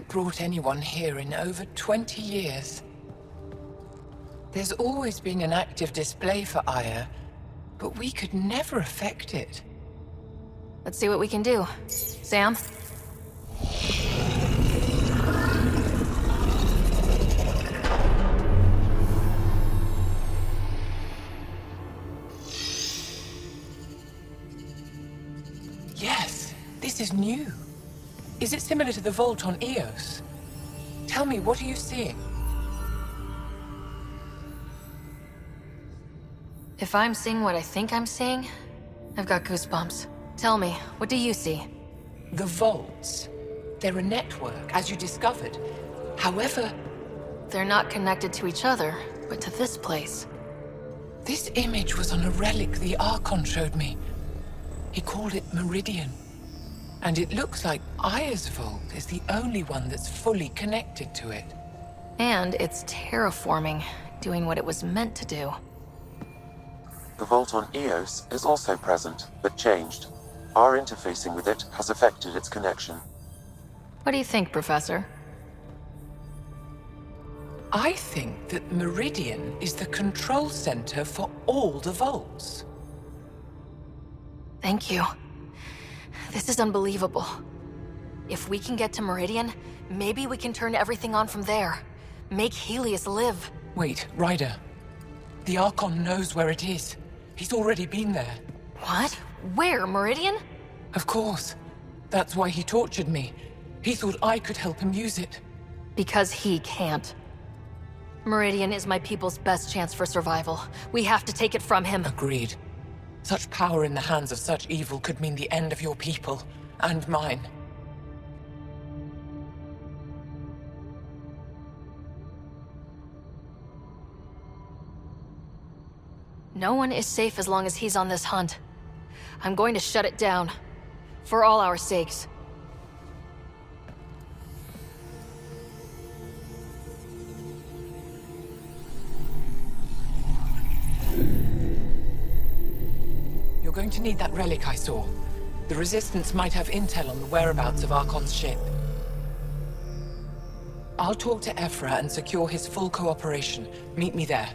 Brought anyone here in over 20 years. There's always been an active display for Aya, but we could never affect it. Let's see what we can do. Sam? Yes, this is new. Is it similar to the vault on Eos? Tell me, what are you seeing? If I'm seeing what I think I'm seeing, I've got goosebumps. Tell me, what do you see? The vaults. They're a network, as you discovered. However... They're not connected to each other, but to this place. This image was on a relic the Archon showed me. He called it Meridian. And it looks like Aya's vault is the only one that's fully connected to it. And it's terraforming, doing what it was meant to do. The vault on Eos is also present, but changed. Our interfacing with it has affected its connection. What do you think, Professor? I think that Meridian is the control center for all the vaults. Thank you. This is unbelievable. If we can get to Meridian, maybe we can turn everything on from there. Make Helios live. Wait, Ryder. The Archon knows where it is. He's already been there. What? Where? Meridian? Of course. That's why he tortured me. He thought I could help him use it. Because he can't. Meridian is my people's best chance for survival. We have to take it from him. Agreed. Such power in the hands of such evil could mean the end of your people, and mine. No one is safe as long as he's on this hunt. I'm going to shut it down. For all our sakes. You're going to need that relic I saw. The Resistance might have intel on the whereabouts of Archon's ship. I'll talk to Vetra and secure his full cooperation. Meet me there.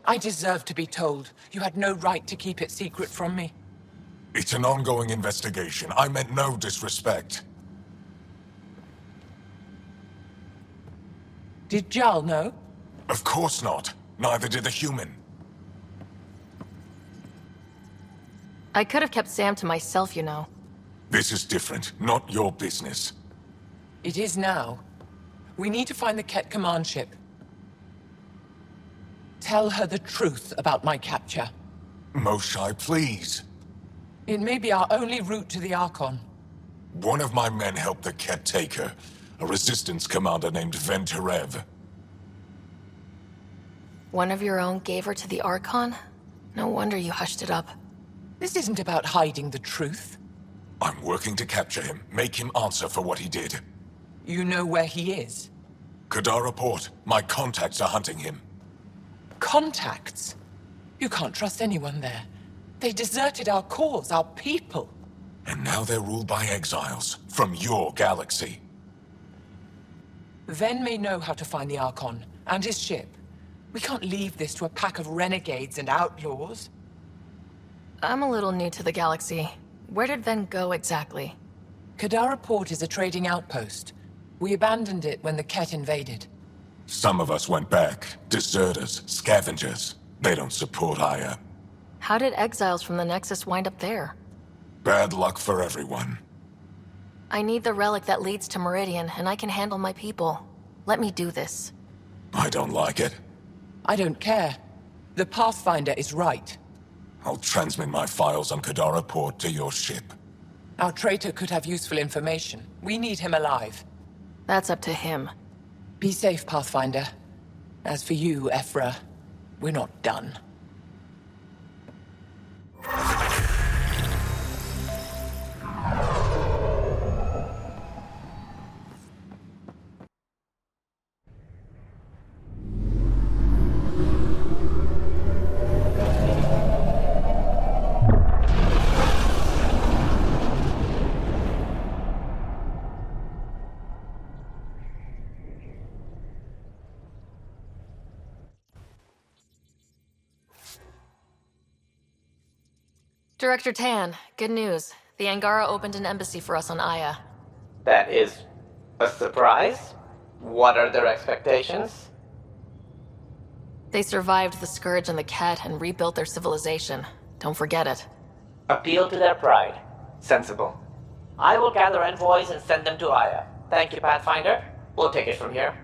I deserve to be told. You had no right to keep it secret from me. It's an ongoing investigation. I meant no disrespect. Did Jal know? Of course not. Neither did the human. I could have kept Sam to myself, you know. This is different. Not your business. It is now. We need to find the Ket command ship. Tell her the truth about my capture. Moshae, please. It may be our only route to the Archon. One of my men helped the Ket take her. A resistance commander named Vetra. One of your own gave her to the Archon? No wonder you hushed it up. This isn't about hiding the truth. I'm working to capture him, make him answer for what he did. You know where he is? Kadara Port. My contacts are hunting him. Contacts? You can't trust anyone there. They deserted our cause, our people. And now they're ruled by exiles from your galaxy. Ven may know how to find the Archon and his ship. We can't leave this to a pack of renegades and outlaws. I'm a little new to the galaxy. Where did Ven go exactly? Kadara Port is a trading outpost. We abandoned it when the Ket invaded. Some of us went back. Deserters, scavengers. They don't support Aya. How did exiles from the Nexus wind up there? Bad luck for everyone. I need the relic that leads to Meridian, and I can handle my people. Let me do this. I don't like it. I don't care. The Pathfinder is right. I'll transmit my files on Kadara Port to your ship. Our traitor could have useful information. We need him alive. That's up to him. Be safe, Pathfinder. As for you, Ephra, we're not done. Director Tan, good news. The Angara opened an embassy for us on Aya. That is a surprise? What are their expectations? They survived the Scourge and the Ket and rebuilt their civilization. Don't forget it. Appeal to their pride. Sensible. I will gather envoys and send them to Aya. Thank you, Pathfinder. We'll take it from here.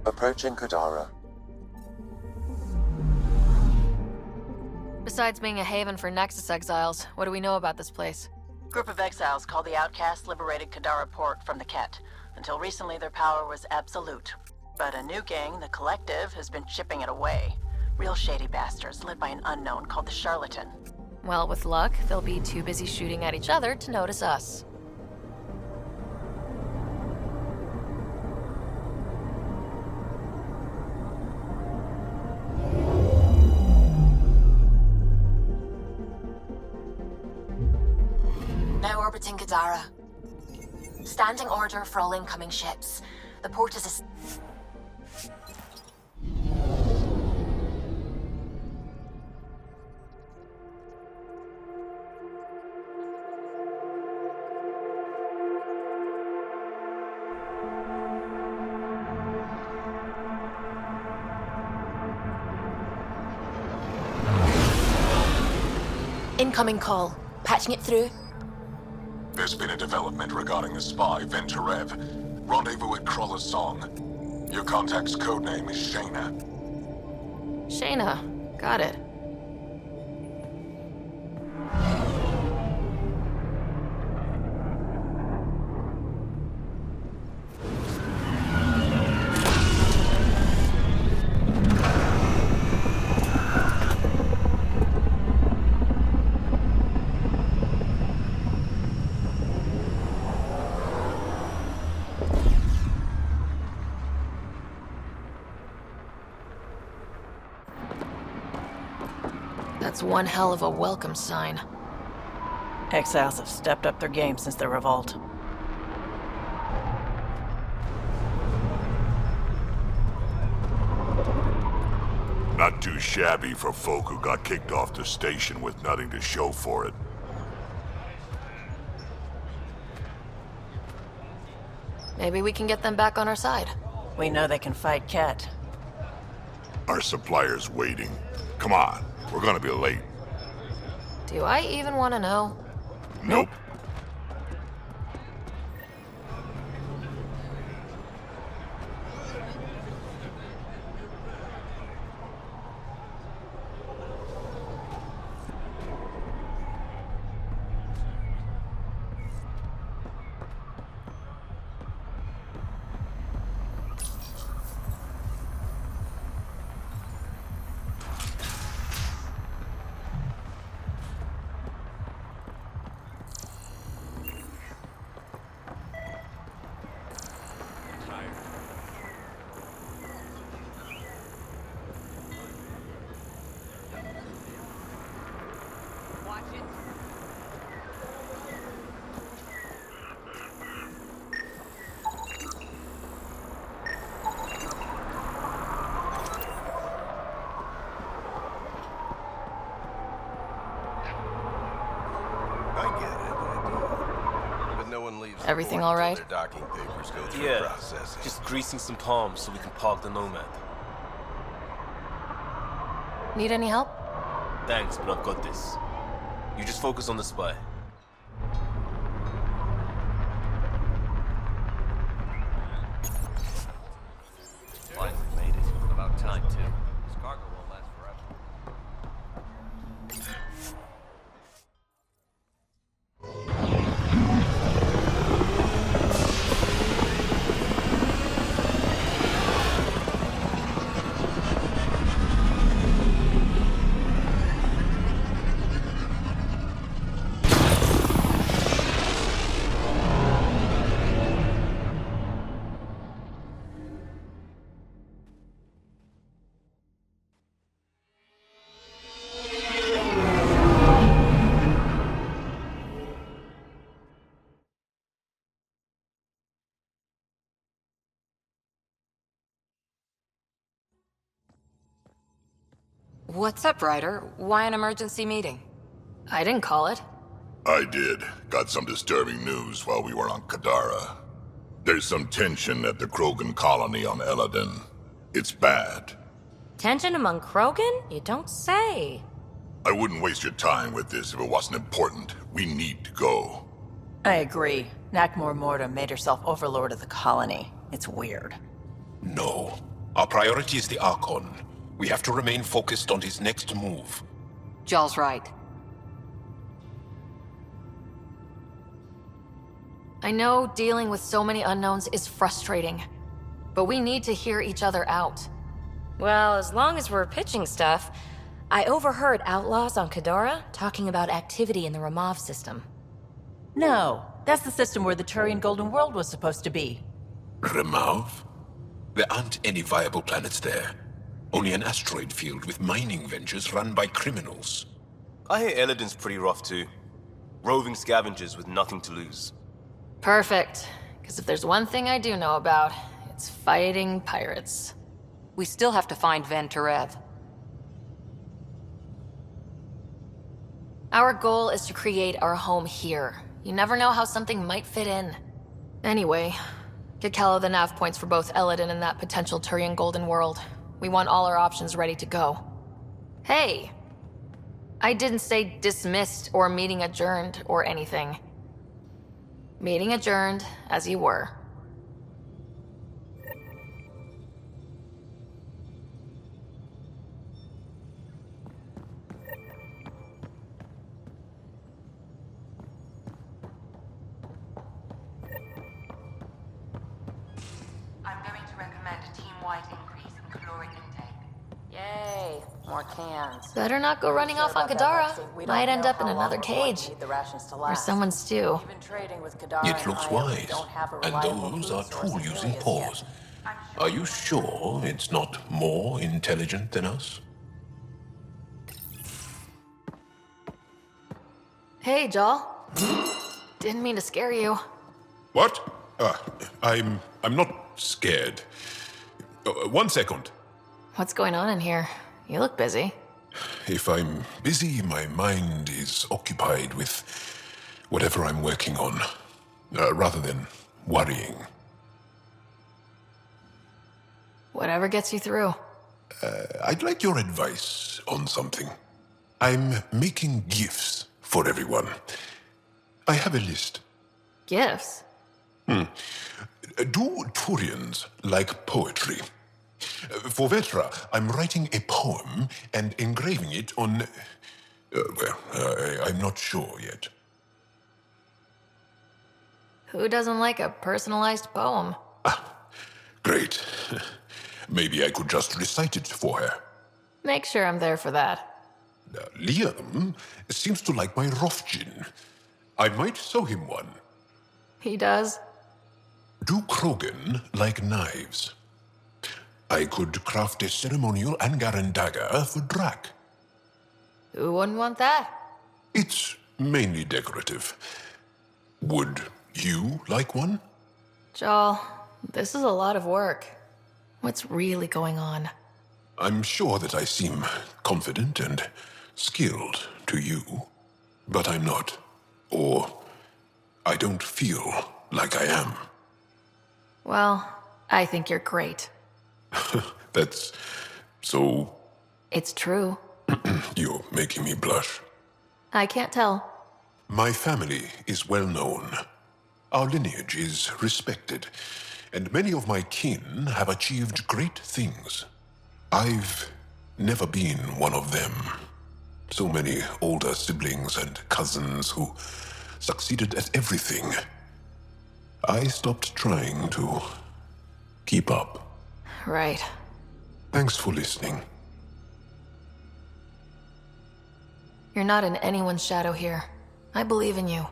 Approaching Kadara. Besides being a haven for Nexus exiles, what do we know about this place? Group of exiles called the Outcasts liberated Kadara Port from the Ket. Until recently, their power was absolute. But a new gang, the Collective, has been chipping it away. Real shady bastards, led by an unknown called the Charlatan. Well, with luck, they'll be too busy shooting at each other to notice us. Now orbiting Kadara. Standing order for all incoming ships. The port is incoming call. Patching it through. There's been a development regarding the spy, Venturev. Rendezvous at Crawler's Song. Your contact's codename is Shayna. Shayna. Got it. That's one hell of a welcome sign. Exiles have stepped up their game since the revolt. Not too shabby for folk who got kicked off the station with nothing to show for it. Maybe we can get them back on our side. We know they can fight Ket. Our supplier's waiting. Come on, we're gonna be late. Do I even want to know? Nope. Everything all right? Yeah, just greasing some palms so we can park the Nomad. Need any help? Thanks, but I've got this. You just focus on the spy. Finally made it. About time, too. This cargo won't last forever. What's up, Ryder? Why an emergency meeting? I didn't call it. I did. Got some disturbing news while we were on Kadara. There's some tension at the Krogan colony on Eladin. It's bad. Tension among Krogan? You don't say. I wouldn't waste your time with this if it wasn't important. We need to go. I agree. Nakmor Morta made herself overlord of the colony. It's weird. No. Our priority is the Archon. We have to remain focused on his next move. Jall's right. I know dealing with so many unknowns is frustrating, but we need to hear each other out. Well, as long as we're pitching stuff, I overheard outlaws on Kadara talking about activity in the Ramov system. No, that's the system where the Turian Golden World was supposed to be. Ramov? There aren't any viable planets there. Only an asteroid field with mining ventures run by criminals. I hear Eladin's pretty rough too. Roving scavengers with nothing to lose. Perfect. Because if there's one thing I do know about, it's fighting pirates. We still have to find Venturev. Our goal is to create our home here. You never know how something might fit in. Anyway, get Kallo the nav points for both Eladin and that potential Turian Golden World. We want all our options ready to go. Hey! I didn't say dismissed or meeting adjourned or anything. Meeting adjourned, as you were. I'm going to recommend a team-wide increase in caloric intake. Yay, more cans. Better not go running off on Kadara. Might end up in another cage. Or someone's stew. It looks wise, and those are tool-using paws. Are you sure it's not more intelligent than us? Hey, Jall. Didn't mean to scare you. What? I'm not scared. 1 second. What's going on in here? You look busy. If I'm busy, my mind is occupied with whatever I'm working on, rather than worrying. Whatever gets you through. I'd like your advice on something. I'm making gifts for everyone. I have a list. Gifts? Do Turians like poetry? For Vetra, I'm writing a poem and engraving it on... I'm not sure yet. Who doesn't like a personalized poem? Great. Maybe I could just recite it for her. Make sure I'm there for that. Liam seems to like my Rofgin. I might sew him one. He does? Do Krogan like knives? I could craft a ceremonial Angaran dagger for Drack. Who wouldn't want that? It's mainly decorative. Would you like one? Joel, this is a lot of work. What's really going on? I'm sure that I seem confident and skilled to you, but I'm not. Or I don't feel like I am. Well, I think you're great. That's so... It's true. You're making me blush. I can't tell. My family is well known. Our lineage is respected, and many of my kin have achieved great things. I've never been one of them. So many older siblings and cousins who succeeded at everything. I stopped trying to keep up. Right. Thanks for listening. You're not in anyone's shadow here. I believe in you.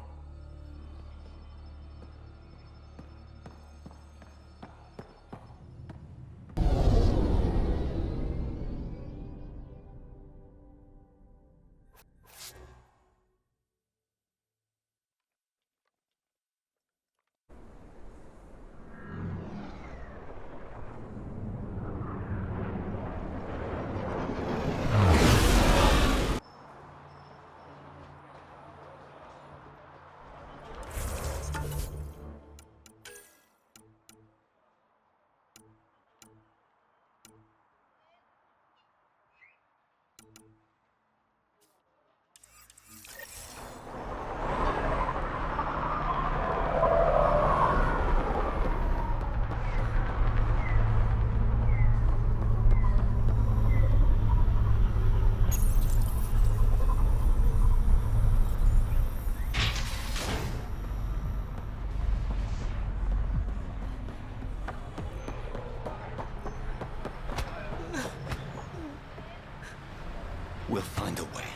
We'll find a way.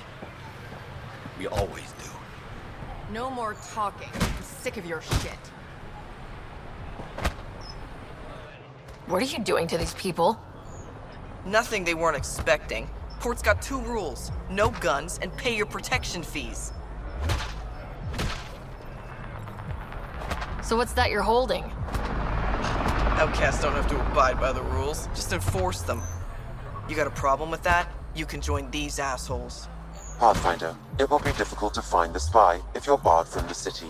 We always do. No more talking. I'm sick of your shit. What are you doing to these people? Nothing they weren't expecting. Port's got 2 rules. No guns, and pay your protection fees. So what's that you're holding? Outcasts don't have to abide by the rules. Just enforce them. You got a problem with that? You can join these assholes. Pathfinder, it will be difficult to find the spy if you're barred from the city.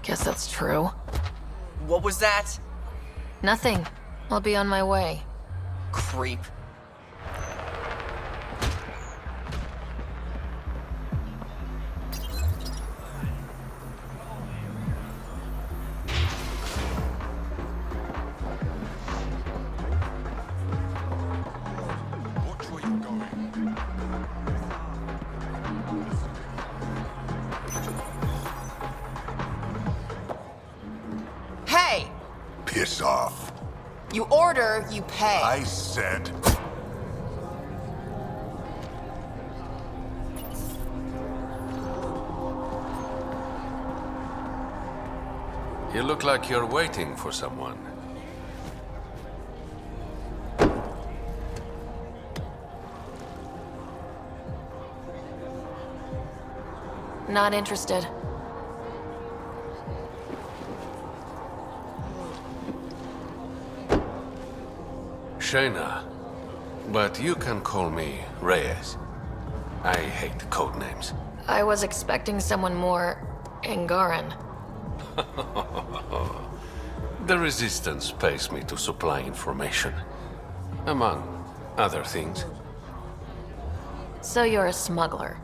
Guess that's true. What was that? Nothing. I'll be on my way. Creep. Hey! Piss off. You order, you pay. I said... You look like you're waiting for someone. Not interested. Shayna, but you can call me Reyes. I hate code names. I was expecting someone more Angaran. The Resistance pays me to supply information. among other things. So you're a smuggler.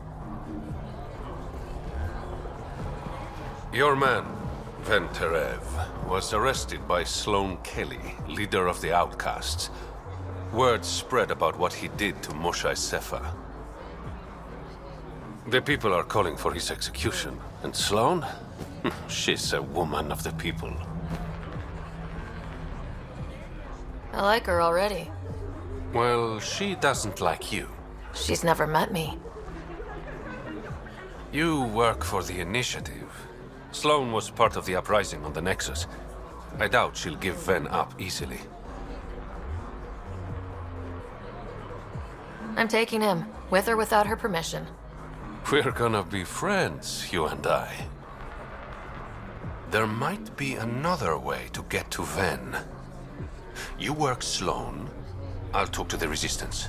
Your man, Venterev, was arrested by Sloane Kelly, leader of the Outcasts. Word spread about what he did to Moshae Sefa. The people are calling for his execution. And Sloane? She's a woman of the people. I like her already. Well, she doesn't like you. She's never met me. You work for the Initiative. Sloane was part of the uprising on the Nexus. I doubt she'll give Ven up easily. I'm taking him, with or without her permission. We're gonna be friends, you and I. There might be another way to get to Ven. You work Sloane, I'll talk to the Resistance.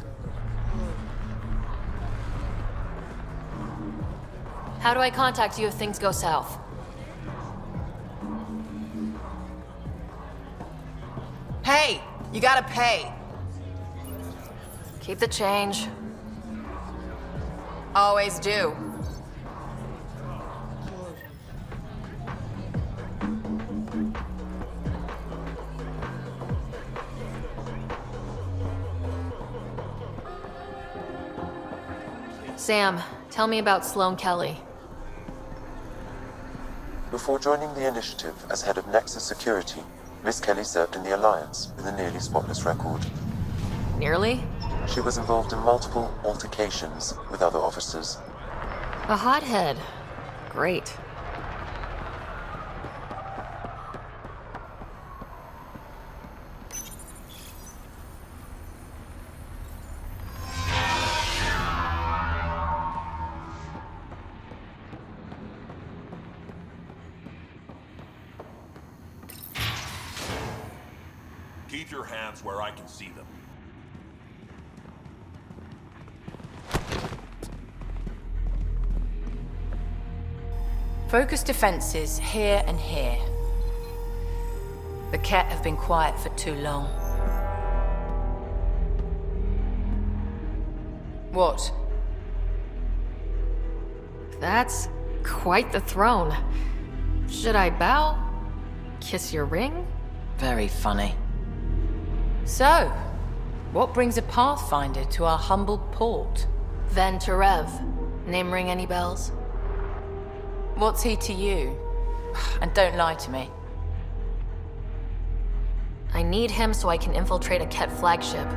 How do I contact you if things go south? Hey, you gotta pay. Keep the change. Always do. Sam, tell me about Sloane Kelly. Before joining the Initiative as head of Nexus Security, Miss Kelly served in the Alliance with a nearly spotless record. Nearly? She was involved in multiple altercations with other officers. A hothead. Great. Keep your hands where I can see them. Focus defenses here and here. The Ket have been quiet for too long. What? That's quite the throne. Should I bow? Kiss your ring? Very funny. So, what brings a Pathfinder to our humble port? Venterev. Name ring any bells? What's he to you? And don't lie to me. I need him so I can infiltrate a Ket flagship.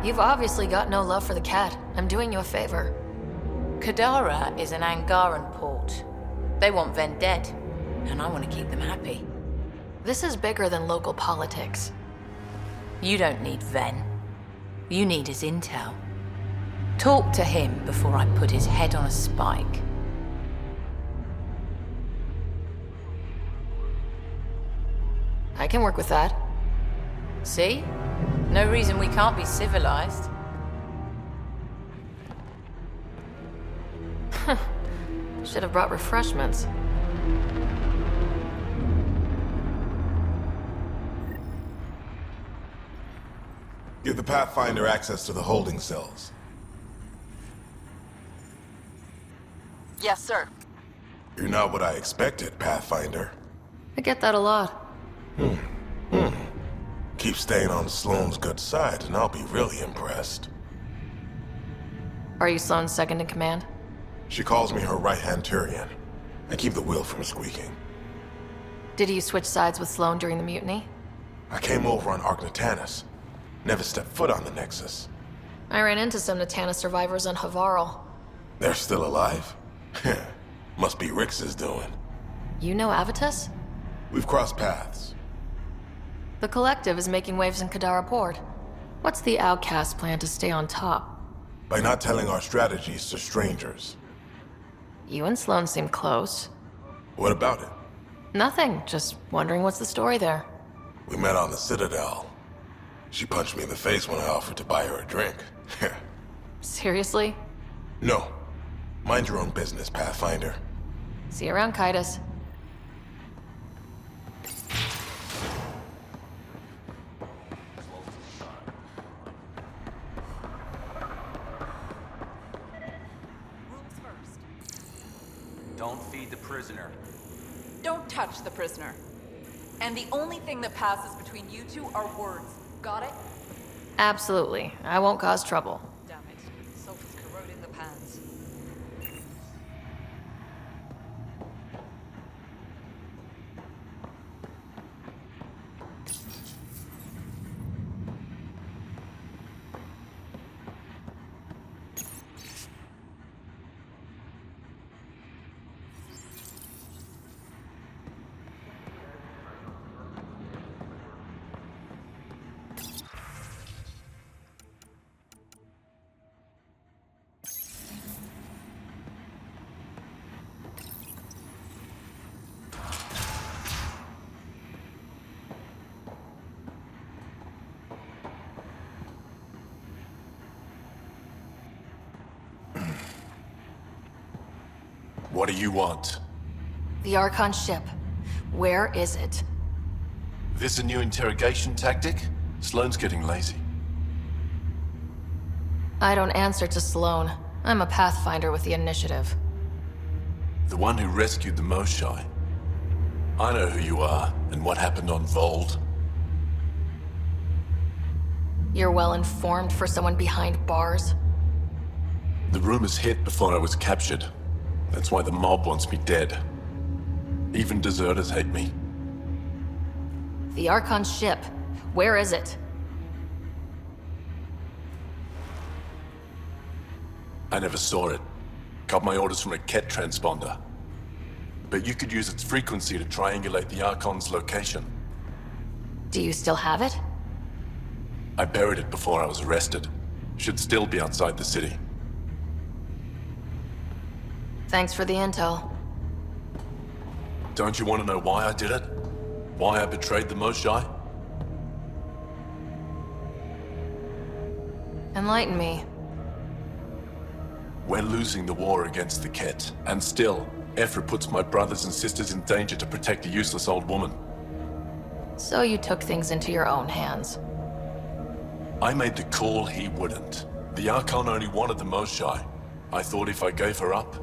You've obviously got no love for the Ket. I'm doing you a favor. Kadara is an Angaran port. They want Ven dead, and I want to keep them happy. This is bigger than local politics. You don't need Ven. You need his intel. Talk to him before I put his head on a spike. I can work with that. See? No reason we can't be civilized. Should have brought refreshments. Give the Pathfinder access to the holding cells. Yes, sir. You're not what I expected, Pathfinder. I get that a lot. Keep staying on Sloane's good side, and I'll be really impressed. Are you Sloane's second in command? She calls me her right-hand Turian. I keep the wheel from squeaking. Did you switch sides with Sloane during the mutiny? I came over on Archon. Never stepped foot on the Nexus. I ran into some Natana survivors on Havarl. They're still alive? Must be Rix's doing. You know Avitus? We've crossed paths. The Collective is making waves in Kadara Port. What's the Outcast plan to stay on top? By not telling our strategies to strangers. You and Sloane seem close. What about it? Nothing, just wondering what's the story there. We met on the Citadel. She punched me in the face when I offered to buy her a drink. Seriously? No. Mind your own business, Pathfinder. See you around, Kaitis. Don't feed the prisoner. Don't touch the prisoner. And the only thing that passes between you two are words. Got it? Absolutely. I won't cause trouble. Damn it. Salt is corroding the pans. What do you want? The Archon ship. Where is it? This a new interrogation tactic? Sloane's getting lazy. I don't answer to Sloane. I'm a Pathfinder with the initiative. The one who rescued the Moshae. I know who you are, and what happened on Vold. You're well informed for someone behind bars? The rumors hit before I was captured. That's why the mob wants me dead. Even deserters hate me. The Archon ship. Where is it? I never saw it. Got my orders from a Ket transponder. But you could use its frequency to triangulate the Archon's location. Do you still have it? I buried it before I was arrested. Should still be outside the city. Thanks for the intel. Don't you want to know why I did it? Why I betrayed the Moshae? Enlighten me. We're losing the war against the Ket, and still, Ephra puts my brothers and sisters in danger to protect a useless old woman. So you took things into your own hands. I made the call he wouldn't. The Archon only wanted the Moshae. I thought if I gave her up...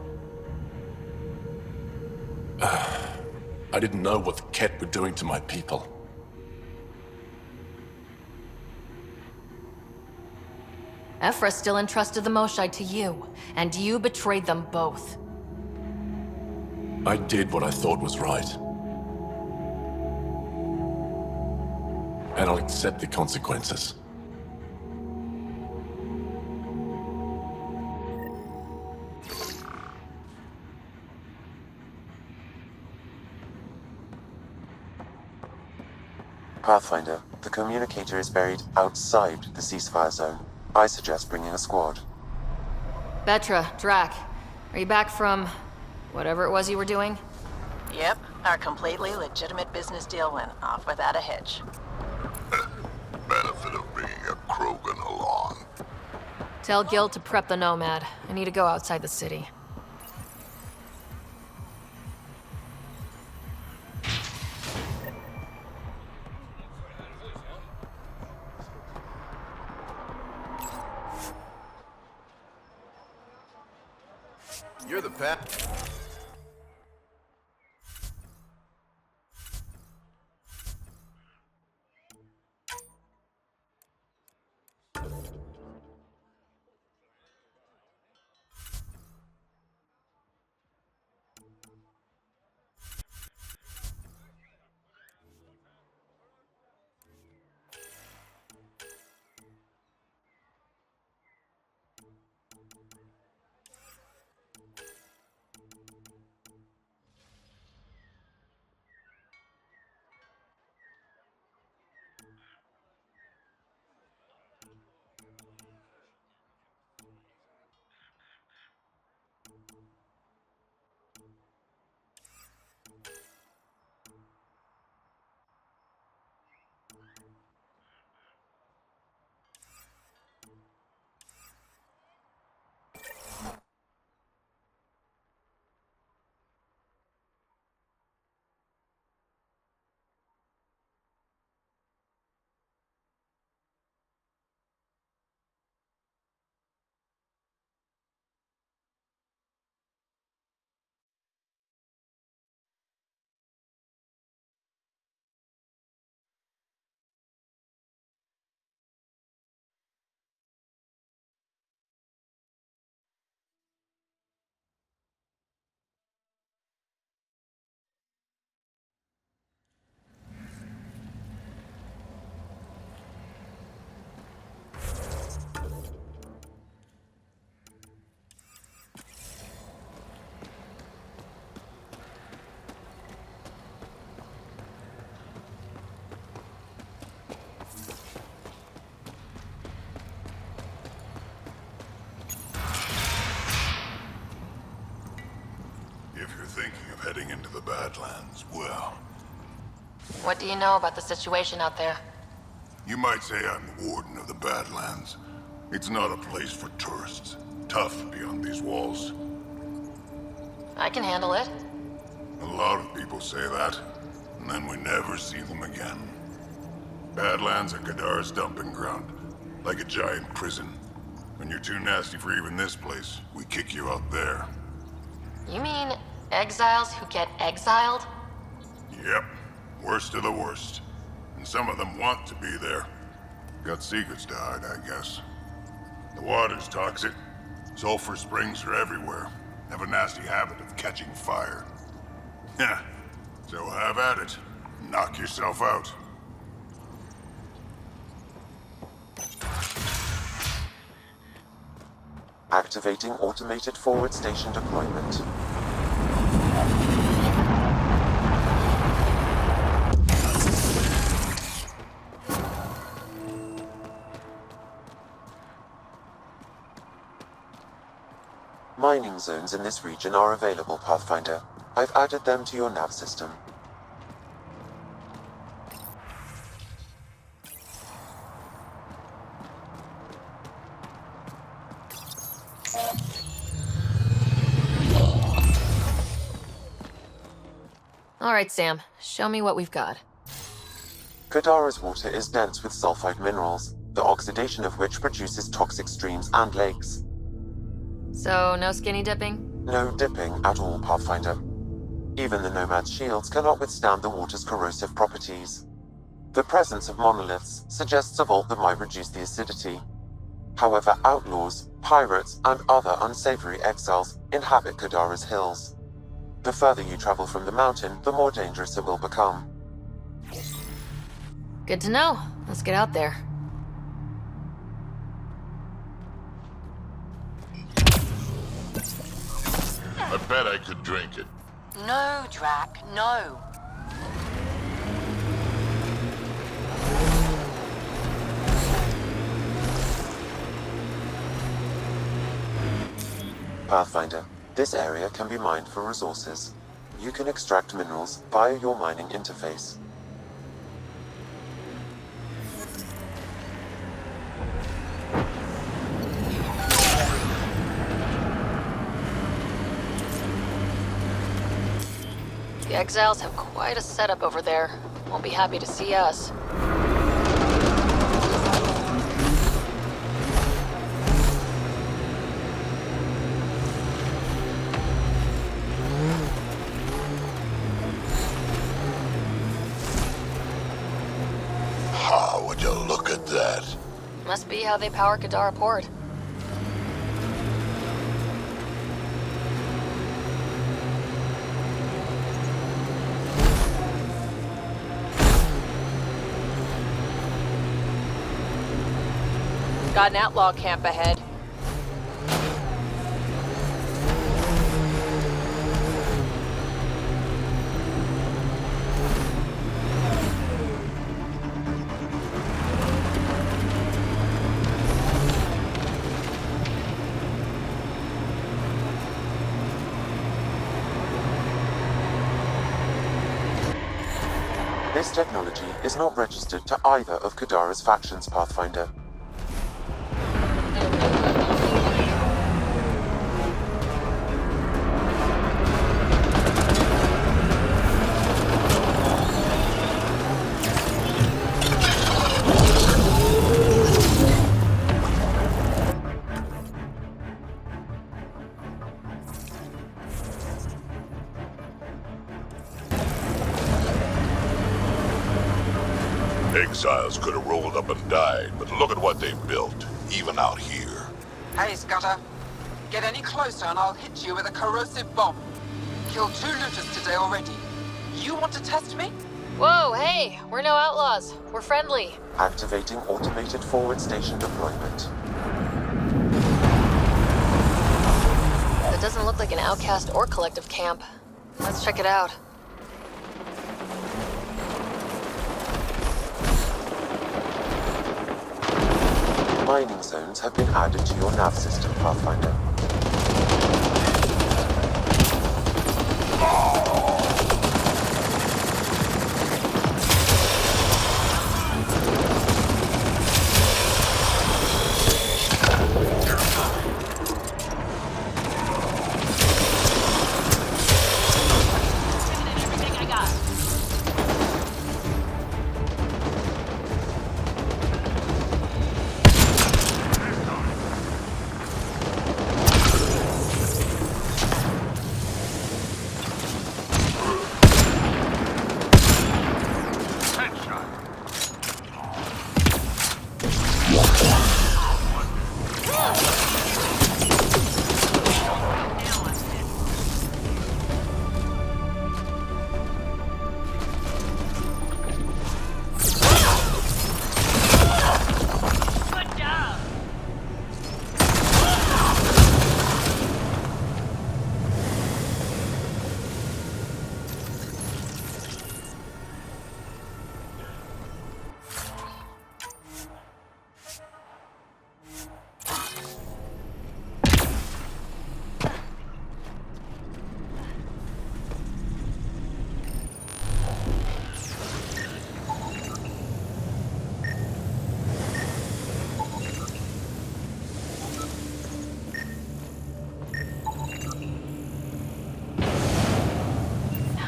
I didn't know what the Ket were doing to my people. Ephra still entrusted the Moshae to you, and you betrayed them both. I did what I thought was right. And I'll accept the consequences. Pathfinder, the communicator is buried outside the ceasefire zone. I suggest bringing a squad. Vetra, Drack, are you back from... whatever it was you were doing? Yep, our completely legitimate business deal went off without a hitch. Benefit of bringing a Krogan along. Tell Gil to prep the Nomad. I need to go outside the city. You're the pet. What do you know about the situation out there? You might say I'm warden of the Badlands. It's not a place for tourists. Tough beyond these walls. I can handle it. A lot of people say that, and then we never see them again. Badlands are Kadara's dumping ground, like a giant prison. When you're too nasty for even this place, we kick you out there. You mean exiles who get exiled? Yep, worst of the worst. And some of them want to be there. Got secrets to hide, I guess. The water's toxic. Sulfur springs are everywhere. Have a nasty habit of catching fire. Yeah, so have at it. Knock yourself out. Activating automated forward station deployment. Mining zones in this region are available, Pathfinder. I've added them to your nav system. All right, Sam. Show me what we've got. Kadara's water is dense with sulfide minerals, the oxidation of which produces toxic streams and lakes. So, no skinny dipping? No dipping at all, Pathfinder. Even the Nomad's shields cannot withstand the water's corrosive properties. The presence of monoliths suggests a vault that might reduce the acidity. However, outlaws, pirates, and other unsavory exiles inhabit Kadara's hills. The further you travel from the mountain, the more dangerous it will become. Good to know. Let's get out there. I bet I could drink it. No, Drack, no. Pathfinder, this area can be mined for resources. You can extract minerals via your mining interface. The Exiles have quite a setup over there. Won't be happy to see us. Ah, would you look at that? Must be how they power Kadara Port. Got an outlaw camp ahead. This technology is not registered to either of Kadara's factions, Pathfinder. Exiles could have rolled up and died, but look at what they've built, even out here. Hey, Scudder. Get any closer and I'll hit you with a corrosive bomb. Killed 2 looters today already. You want to test me? Whoa, hey! We're no outlaws. We're friendly. Activating automated forward station deployment. That doesn't look like an outcast or collective camp. Let's check it out. Mining zones have been added to your nav system, Pathfinder.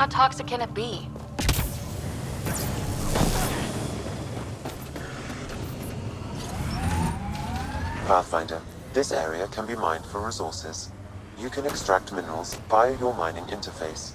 How toxic can it be? Pathfinder, this area can be mined for resources. You can extract minerals via your mining interface.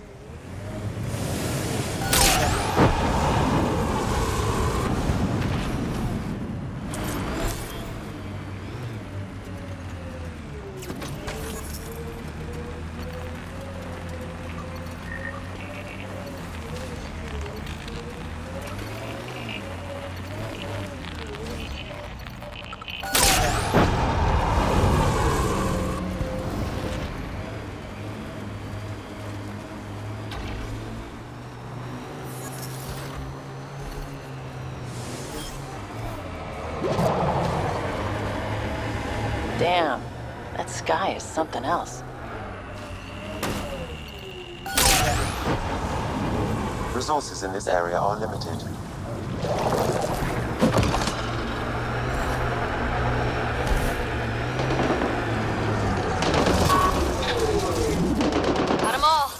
Damn, that sky is something else. Resources in this area are limited. Got 'em all.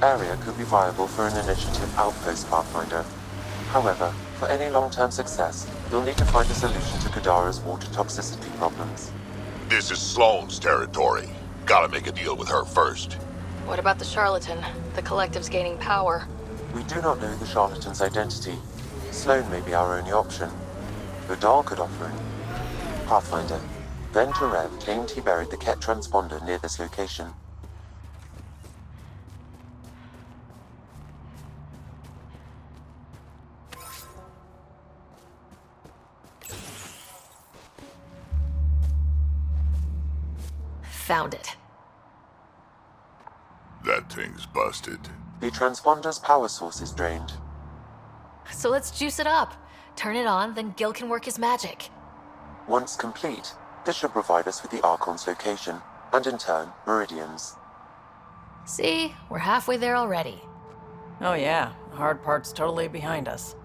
Area could be viable for an initiative outpost, Pathfinder. However, for any long-term success, you'll need to find a solution to Kadara's water toxicity problems. This is Sloane's territory. Gotta make a deal with her first. What about the charlatan? The collective's gaining power. We do not know the charlatan's identity. Sloane may be our only option. Vidal could offer him. Pathfinder, Vetra claimed he buried the Ket transponder near this location. Found it. That thing's busted. The transponder's power source is drained. So let's juice it up. Turn it on, then Gil can work his magic. Once complete, this should provide us with the Archon's location, and in turn, Meridian's. See? We're halfway there already. Oh yeah, the hard part's totally behind us.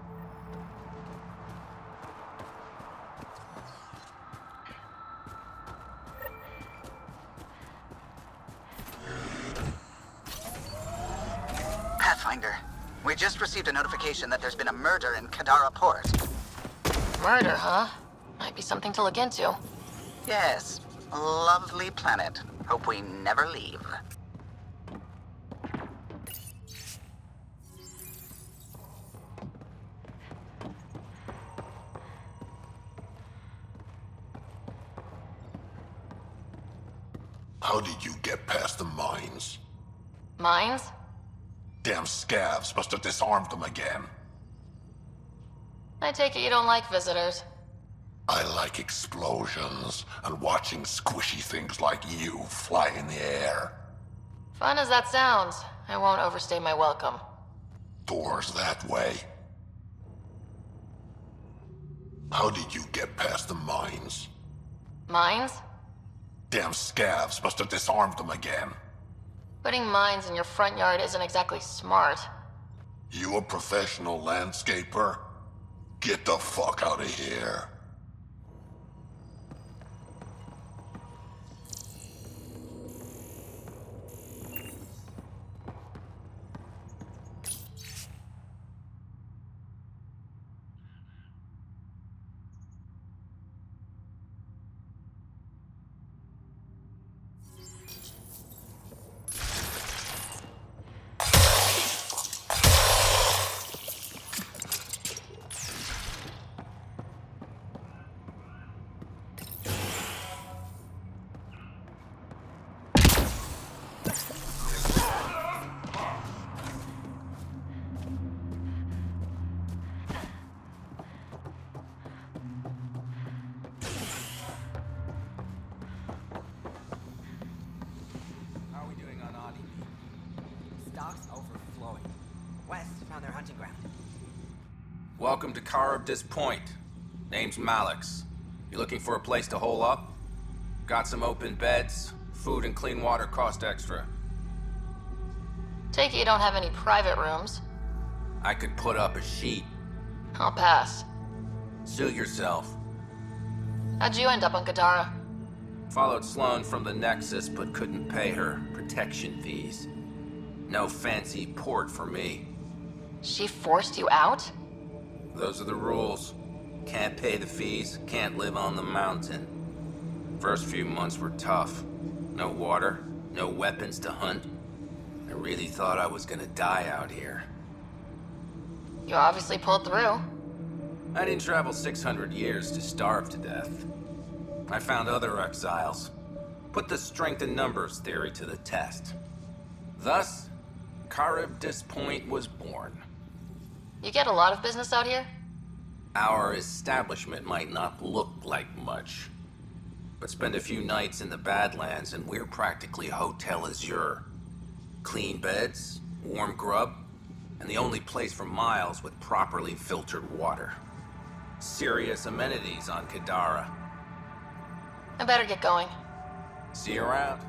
Pathfinder, we just received a notification that there's been a murder in Kadara Port. Murder, huh? Might be something to look into. Yes, lovely planet. Hope we never leave. How did you get past the mines? Mines? Damn scavs must have disarmed them again. I take it you don't like visitors. I like explosions and watching squishy things like you fly in the air. Fun as that sounds, I won't overstay my welcome. Doors that way. How did you get past the mines? Mines? Damn scavs must have disarmed them again. Putting mines in your front yard isn't exactly smart. You a professional landscaper? Get the fuck out of here. Welcome to Karabdis Point. Name's Malix. You looking for a place to hole up? Got some open beds. Food and clean water cost extra. Take it you don't have any private rooms. I could put up a sheet. I'll pass. Suit yourself. How'd you end up on Kadara? Followed Sloane from the Nexus, but couldn't pay her protection fees. No fancy port for me. She forced you out? Those are the rules. Can't pay the fees, can't live on the mountain. First few months were tough. No water, no weapons to hunt. I really thought I was gonna die out here. You obviously pulled through. I didn't travel 600 years to starve to death. I found other exiles. Put the strength in numbers theory to the test. Thus, Karabdis Point was born. You get a lot of business out here? Our establishment might not look like much, but spend a few nights in the Badlands and we're practically Hotel Azure. Clean beds, warm grub, and the only place for miles with properly filtered water. Serious amenities on Kadara. I better get going. See you around.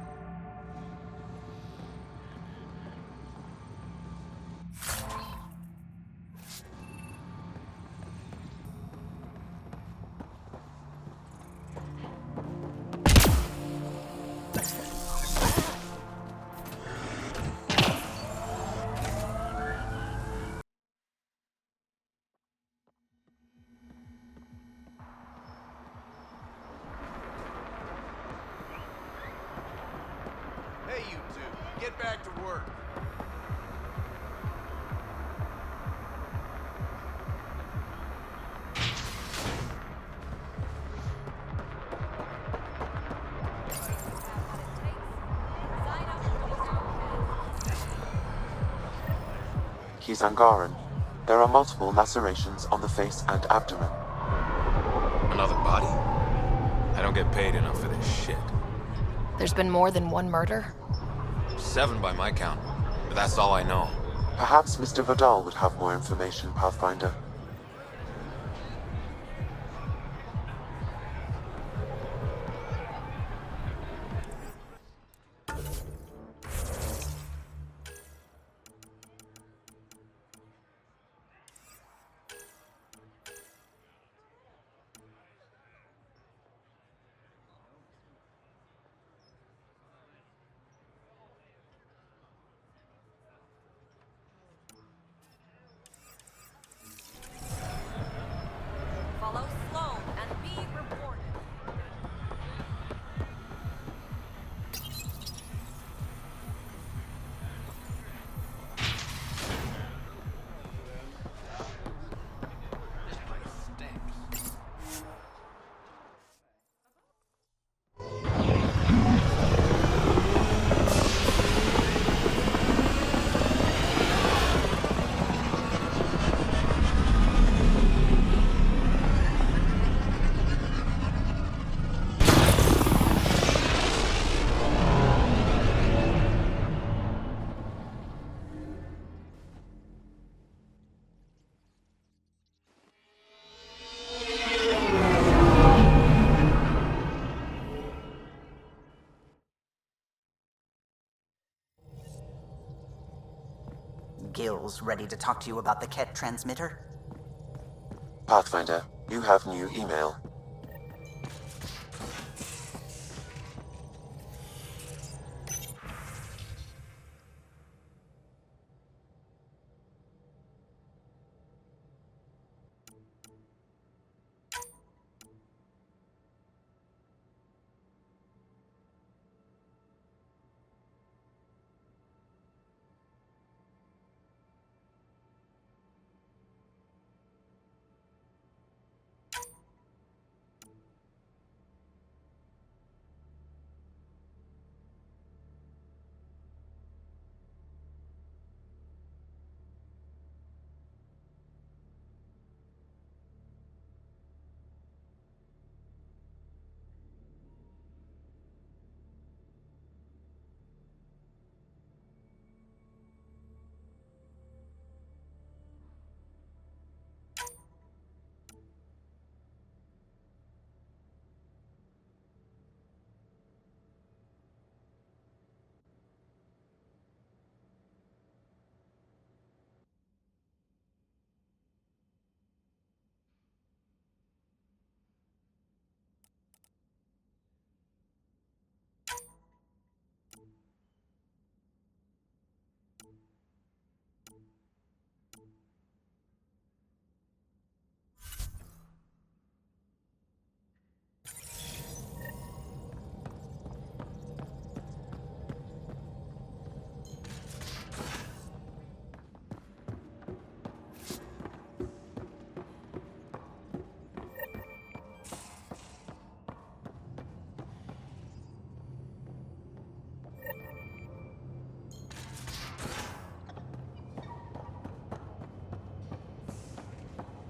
Hey, you two, get back to work. He's Angaran. There are multiple lacerations on the face and abdomen. Another body? I don't get paid enough for this shit. There's been more than one murder? 7 by my count, but that's all I know. Perhaps Mr. Vidal would have more information, Pathfinder. assholes ready to talk to you about the Ket transmitter? Pathfinder, you have new email.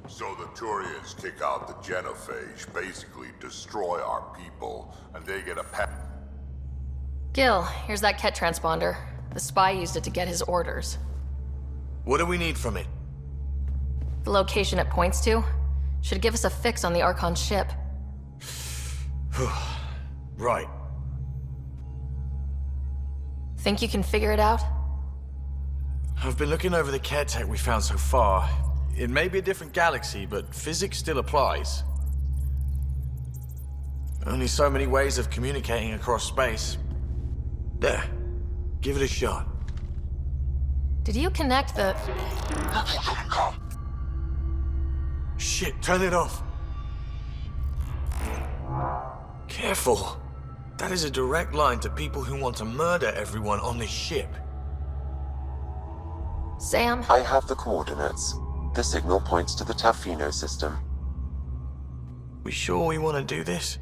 So the Turians kick out the genophage, basically destroy our people, and they get a Gil, here's that Ket transponder. The spy used it to get his orders. What do we need from it? The location it points to should give us a fix on the Archon ship. Right. Think you can figure it out? I've been looking over the care tech we found so far. It may be a different galaxy, but physics still applies. Only so many ways of communicating across space. There. Give it a shot. Did you connect the... Shit, turn it off. Careful. That is a direct line to people who want to murder everyone on this ship. Sam? I have the coordinates. The signal points to the Tafino system. We sure we want to do this?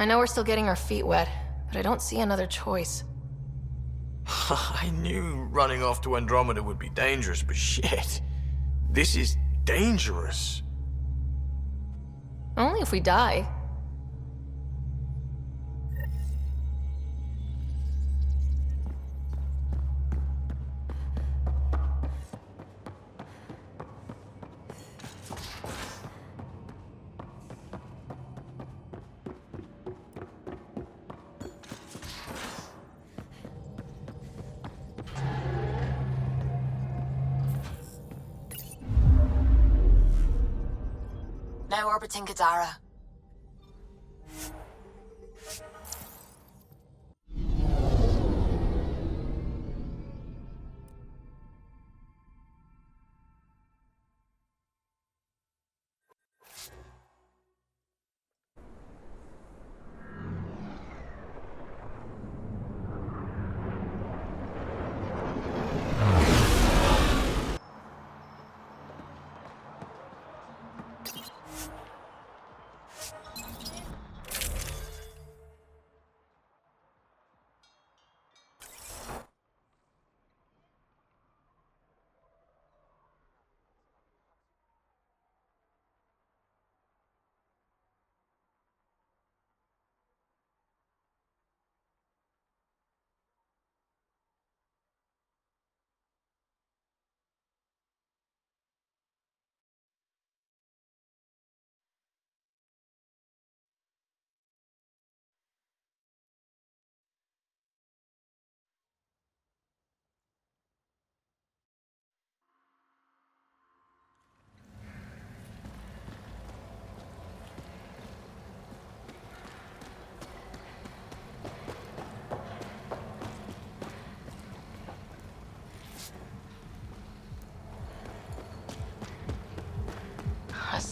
I know we're still getting our feet wet, but I don't see another choice. I knew running off to Andromeda would be dangerous, but shit. This is dangerous. Only if we die. Now orbiting Kadara.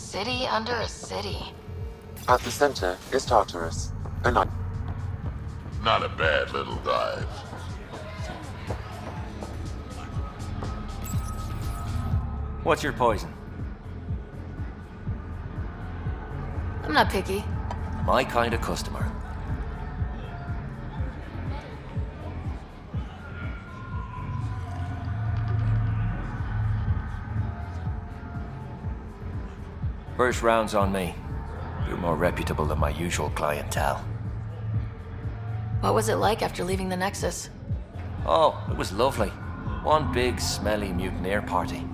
city under a city. At the center is Tartarus, a night. Not a bad little dive. What's your poison? I'm not picky. My kind of customer. First round's on me. You're more reputable than my usual clientele. What was it like after leaving the Nexus? Oh, it was lovely. One big, smelly mutineer party.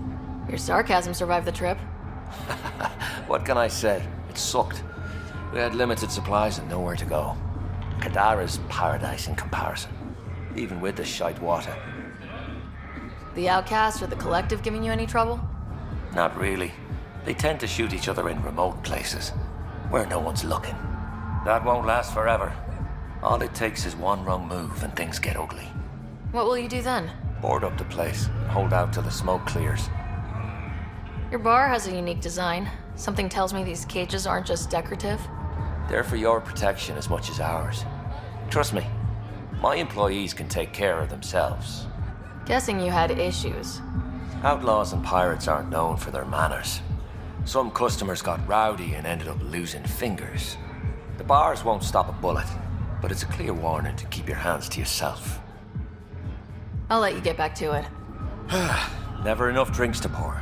Your sarcasm survived the trip. What can I say? It sucked. We had limited supplies and nowhere to go. Kadara's paradise in comparison, even with the shite water. The Outcast or the Collective giving you any trouble? Not really. They tend to shoot each other in remote places, where no one's looking. That won't last forever. All it takes is one wrong move and things get ugly. What will you do then? Board up the place, hold out till the smoke clears. Your bar has a unique design. Something tells me these cages aren't just decorative. They're for your protection as much as ours. Trust me, my employees can take care of themselves. Guessing you had issues. Outlaws and pirates aren't known for their manners. Some customers got rowdy and ended up losing fingers. The bars won't stop a bullet, but it's a clear warning to keep your hands to yourself. I'll let you get back to it. Never enough drinks to pour.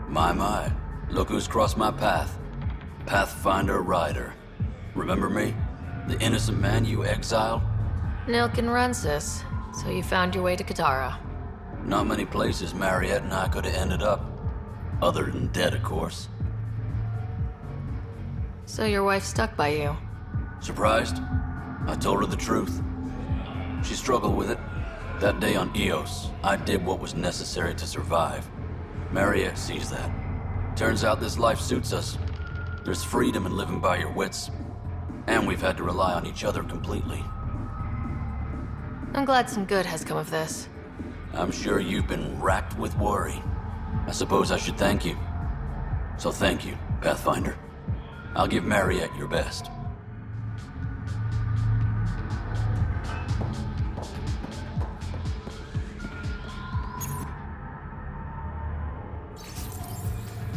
My, look who's crossed my path. Pathfinder Ryder. Remember me? The innocent man you exiled? Nilk and Rensis. So you found your way to Kadara. Not many places Mariette and I could have ended up. Other than dead, of course. So your wife stuck by you? Surprised? I told her the truth. She struggled with it. That day on Eos, I did what was necessary to survive. Mariette sees that. Turns out this life suits us. There's freedom in living by your wits. And we've had to rely on each other completely. I'm glad some good has come of this. I'm sure you've been racked with worry. I suppose I should thank you. So thank you, Pathfinder. I'll give Mariette your best.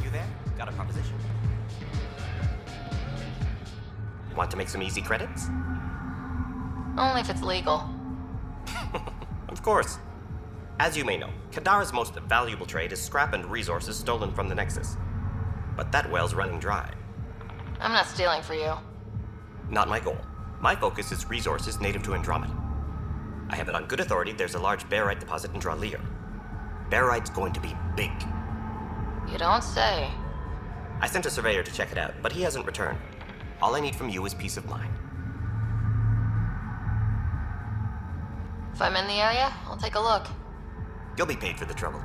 You there? Got a proposition? Want to make some easy credits? Only if it's legal. Of course. As you may know, Kadara's most valuable trade is scrap and resources stolen from the Nexus. But that well's running dry. I'm not stealing for you. Not my goal. My focus is resources native to Andromeda. I have it on good authority there's a large barite deposit in Draleer. Barite's going to be big. You don't say. I sent a surveyor to check it out, but he hasn't returned. All I need from you is peace of mind. If I'm in the area, I'll take a look. You'll be paid for the trouble.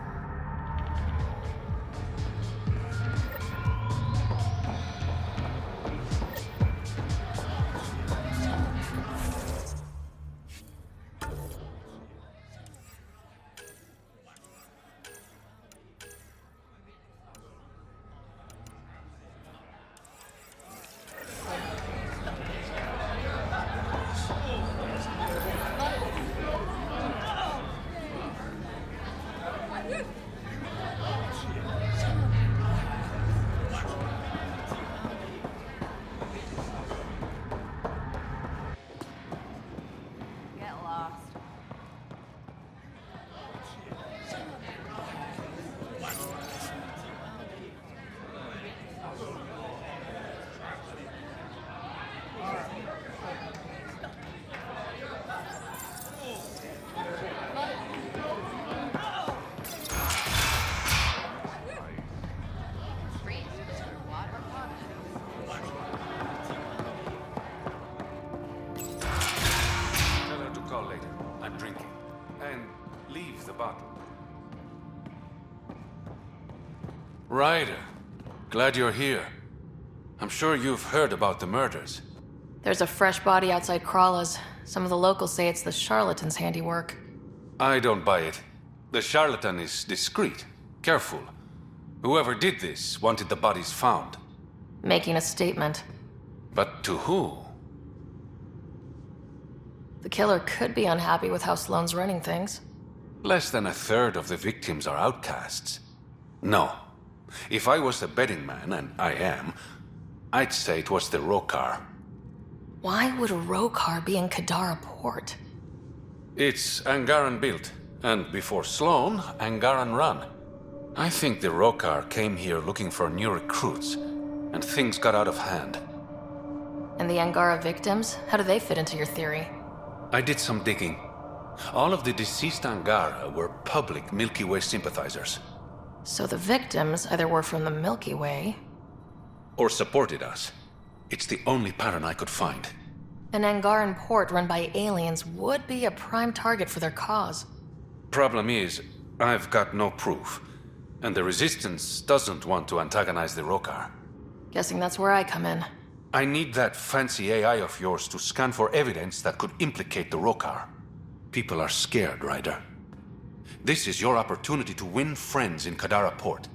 Ryder, glad you're here. I'm sure you've heard about the murders. There's a fresh body outside Krala's. Some of the locals say it's the charlatan's handiwork. I don't buy it. The charlatan is discreet, careful. Whoever did this wanted the bodies found. Making a statement. But to who? The killer could be unhappy with how Sloane's running things. Less than a third of the victims are outcasts. No. If I was a betting man, and I am, I'd say it was the Rokar. Why would a Rokar be in Kadara port? It's Angaran built, and before Sloane, Angaran run. I think the Rokar came here looking for new recruits, and things got out of hand. And the Angara victims? How do they fit into your theory? I did some digging. All of the deceased Angara were public Milky Way sympathizers. So the victims either were from the Milky Way... or supported us. It's the only pattern I could find. An Angaran port run by aliens would be a prime target for their cause. Problem is, I've got no proof. And the Resistance doesn't want to antagonize the Rokar. Guessing that's where I come in. I need that fancy AI of yours to scan for evidence that could implicate the Rokar. People are scared, Ryder. This is your opportunity to win friends in Kadara Port.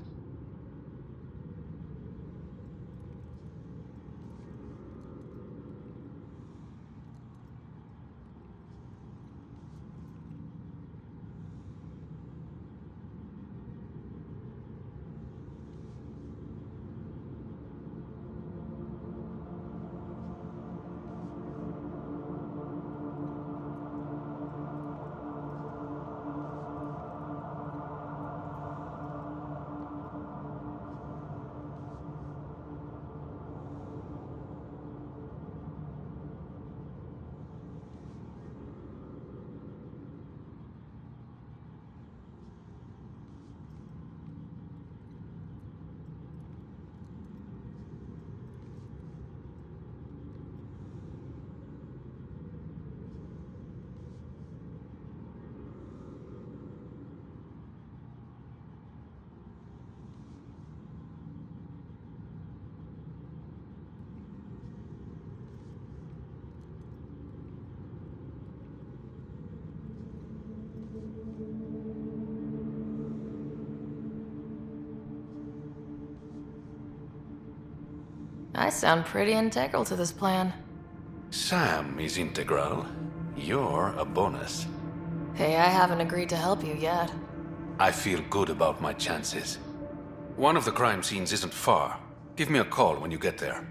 I sound pretty integral to this plan. Sam is integral. You're a bonus. Hey, I haven't agreed to help you yet. I feel good about my chances. One of the crime scenes isn't far. Give me a call when you get there.